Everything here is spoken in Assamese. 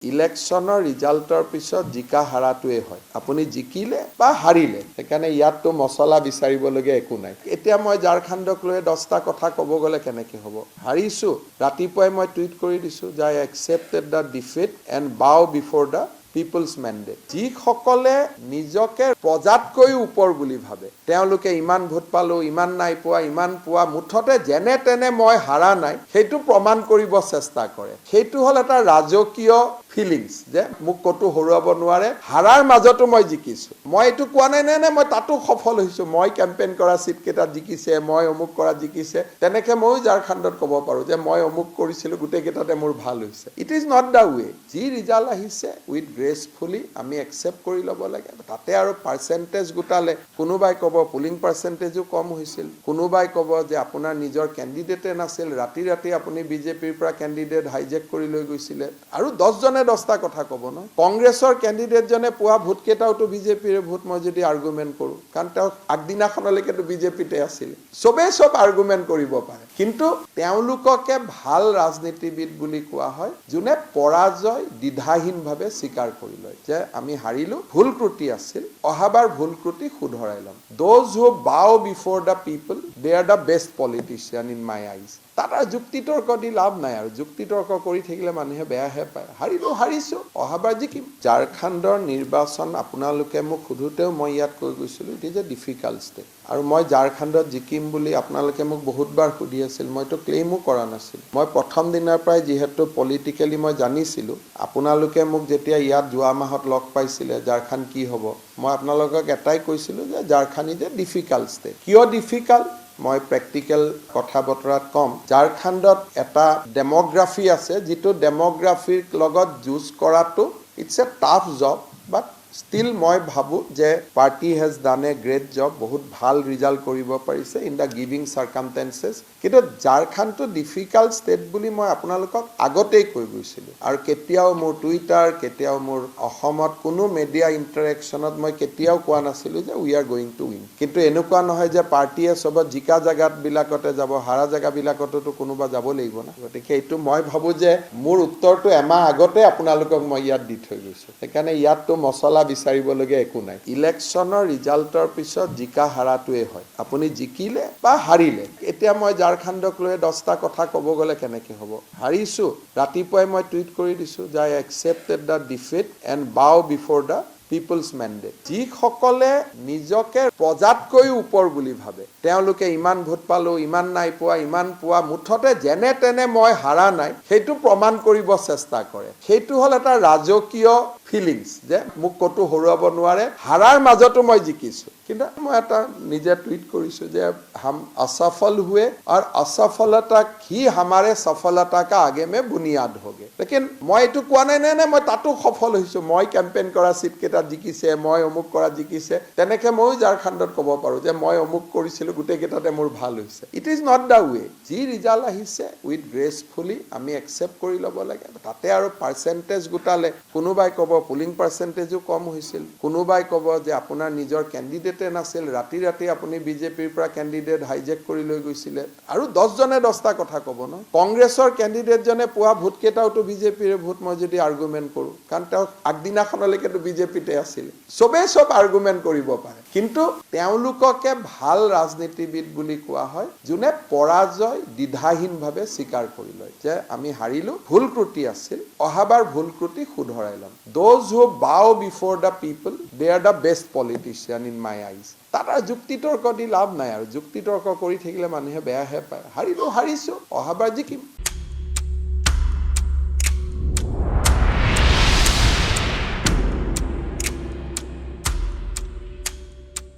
ইলেকশ্যনৰ ৰিজাল্টৰ পিছত জিকা হাৰাটোৱে হয়। আপুনি জিকিলে বা হাৰিলে, সেইকাৰণে ইয়াততো মছলা বিচাৰিবলগীয়া একো নাই। এতিয়া মই ঝাৰখণ্ডক লৈ 10টা কথা ক'ব গ'লে কেনেকৈ হ'ব? হাৰিছোঁ, ৰাতিপুৱাই মই টুইট কৰি দিছোঁ যে আই একচেপ্টেড দ্য ডিফিট এণ্ড বাও বিফৰ দ্য পিপলছ মেণ্ডেট। যিসকলে নিজকে প্ৰজাতকৈ ওপৰ বুলি ভাবে, তেওঁলোকে ইমান ভোট পালোঁ, ইমান নাই পোৱা, ইমান পোৱা, মুঠতে যেনে তেনে মই হাৰা নাই, সেইটো প্ৰমাণ কৰিব চেষ্টা কৰে। সেইটো হ'ল এটা ৰাজকীয় ফিলিংছ যে মোক ক'তো হৰুৱাব নোৱাৰে, হাৰাৰ মাজতো মই জিকিছোঁ। মই এইটো কোৱা নাই মই তাতো সফল হৈছোঁ, মই কেম্পেইন কৰা চিটকেইটাত জিকিছে, মই অমুক কৰা জিকিছে। তেনেকৈ ময়ো ঝাৰখণ্ডত ক'ব পাৰোঁ যে মই অমুক কৰিছিলোঁ, গোটেইকেইটাতে মোৰ ভাল হৈছে। It is not the way. যি ৰিজাল্ট আহিছে উইথ গ্ৰেচফুলি আমি একচেপ্ট কৰি ল'ব লাগে। তাতে আৰু পাৰ্চেণ্টেজ গোটালে কোনোবাই ক'ব পুলিং পাৰ্চেণ্টেজো কম হৈছিল, কোনোবাই ক'ব যে আপোনাৰ নিজৰ কেণ্ডিডেটে নাছিল, ৰাতি আপুনি বিজেপিৰ পৰা কেণ্ডিডেট হাইজেক কৰি লৈ গৈছিলে, আৰু 10জনে 10টা কথা ক'ব ন। কংগ্ৰেছৰ কেণ্ডিডেটজনে পোৱা ভোটকেইটাওতো বিজেপিৰ ভোট, মই যদি আৰ্গুমেণ্ট কৰোঁ, কাৰণ তেওঁ আগদিনাখনলৈকেতো বিজেপিতে আছিল। চবেই চব আৰ্গুমেণ্ট কৰিব পাৰে, কিন্তু তেওঁলোককে ভাল ৰাজনীতিবিদ বুলি কোৱা হয় যোনে পৰাজয় দ্বিধাহীনভাৱে স্বীকাৰ কৰি লয় যে আমি হাৰিলোঁ, ভুল ত্ৰুটি আছিল, অহাবাৰ ভুল ত্ৰুটি শুধৰাই ল'ম। Those who bow before the people, they are the best politician in my eyes. তাত আৰু যুক্তিতৰ্ক দি লাভ নাই, আৰু যুক্তিতৰ্ক কৰি থাকিলে মানুহে বেয়াহে পায়। হাৰিছোঁ, অহাবাৰ জিকিম। ঝাৰখণ্ডৰ নিৰ্বাচন আপোনালোকে মোক সোধোতেও মই ইয়াত কৈ গৈছিলোঁ, it is a difficult state. আৰু মই ঝাৰখণ্ডত জিকিম বুলি আপোনালোকে মোক বহুতবাৰ সুধি আছিল, মইতো ক্লেইমো কৰা নাছিলোঁ। মই প্ৰথম দিনাৰ পৰাই যিহেতু পলিটিকেলি মই জানিছিলোঁ, আপোনালোকে মোক যেতিয়া ইয়াত যোৱা মাহত লগ পাইছিলে ঝাৰখণ্ড কি হ'ব, মই আপোনালোকক এটাই কৈছিলোঁ যে Jharkhand is a difficult state. কিয় ডিফিকাল্ট? মই প্ৰেক্টিকেল কথা বতৰাত ক'ম। ঝাৰখণ্ডত এটা ডেম'গ্ৰাফি আছে, যিটো ডেম'গ্ৰাফিৰ লগত যুঁজ কৰাটো it's a tough job, but still মই ভাবোঁ যে party has done a great job, বহুত ভাল ৰিজাল্ট কৰিব পাৰিছে ইন দ্য গিভিং চাৰ্কামটেঞ্চেছ। কিন্তু ঝাৰখণ্ডটো ডিফিকাল্ট ষ্টেট বুলি মই আপোনালোকক আগতেই কৈ গৈছিলোঁ, আৰু কেতিয়াও মোৰ টুইটাৰ, কেতিয়াও মোৰ অসমত কোনো মিডিয়া ইণ্টাৰেকশ্যনত মই কেতিয়াও কোৱা নাছিলোঁ যে we are going to win. কিন্তু এনেকুৱা নহয় যে পাৰ্টিয়ে চবত জিকা জেগাবিলাকতে যাব, হাৰা জেগাবিলাকতো কোনোবা যাব লাগিব না। গতিকে এইটো মই ভাবোঁ যে মোৰ উত্তৰটো এমাহ আগতে আপোনালোকক মই ইয়াত দি থৈ গৈছোঁ, সেইকাৰণে ইয়াততো মছলা বিচাৰিবলগীয়া একো নাই। ইলেকশ্যনৰ ৰিজাল্টৰ পিছত জিকা হাৰাটোৱে হয়। আপুনি জিকিলে বা হাৰিলে, এতিয়া মই ঝাৰখণ্ডক লৈ 10টা কথা ক'ব গ'লে কেনেকৈ হ'ব? হাৰিছোঁ, ৰাতিপুৱাই মই টুইট কৰি দিছোঁ যে আই একচেপ্টেড দ্য ডিফিট এণ্ড বাও বিফৰ দ্য পিপলছ মেণ্ডেট। যিসকলে নিজকে প্ৰজাতকৈ ওপৰ বুলি ভাবে, তেওঁলোকে ইমান ভোট পালোঁ, ইমান নাই পোৱা, ইমান পোৱা, মুঠতে যেনে তেনে মই হাৰা নাই, সেইটো প্ৰমাণ কৰিব চেষ্টা কৰে। সেইটো হ'ল এটা ৰাজকীয় ফিলিংছ যে মোক ক'তো হৰুৱাব নোৱাৰে, হাৰাৰ মাজতো মই জিকিছোঁ। কিন্তু মই এটা নিজে টুইট কৰিছোঁ যে हम असफल हुए और असफलता ही हमारे सफलता का आगे में बुनियाद हो गए। लेकिन মই এইটো কোৱা নাই মই তাতো সফল হৈছোঁ, মই কেম্পেইন কৰা চিটকেইটাত জিকিছে, মই অমুক কৰা জিকিছে। তেনেকৈ ময়ো ঝাৰখণ্ডত ক'ব পাৰোঁ যে মই অমুক কৰিছিলোঁ, গোটেইকেইটাতে মোৰ ভাল হৈছে। It is not the way. যি ৰিজাল্ট আহিছে উইথ গ্ৰেচফুলি আমি একচেপ্ট কৰি ল'ব লাগে। তাতে আৰু পাৰ্চেণ্টেজ গোটালে কোনোবাই ক'ব পুলিং পাৰ্চেণ্টেজো কম হৈছিল, কোনোবাই ক'ব যে আপোনাৰ নিজৰ কেণ্ডিডেটে নাছিল, ৰাতি আপুনি বিজেপিৰ পৰা কেণ্ডিডেট হাইজেক কৰি লৈ গৈছিলে, আৰু 10জনে 10টা কথা ক'ব ন। কংগ্ৰেছৰ কেণ্ডিডেটজনে পোৱা ভোটকেইটাওতো বিজেপিৰ ভোট, মই যদি আৰ্গুমেণ্ট কৰোঁ, কাৰণ তেওঁ আগদিনাখনলৈকেতো বিজেপিতে আছিল। চবেই চব আৰ্গুমেণ্ট কৰিব পাৰে, কিন্তু তেওঁলোককে ভাল ৰাজনীতিবিদ বুলি কোৱা হয় যোনে পৰাজয় দ্বিধাহীনভাৱে স্বীকাৰ কৰি লয় যে আমি হাৰিলোঁ, ভুল ত্ৰুটি আছিল, অহাবাৰ ভুল ত্ৰুটি শুধৰাই ল'ম। Those who bow before the people, they are the best politician in my eyes. তাত আৰু যুক্তিতৰ্ক দি লাভ নাই, আৰু যুক্তিতৰ্ক কৰি থাকিলে মানুহে বেয়াহে পায়। হাৰিছোঁ, অহাবাৰ জিকিম।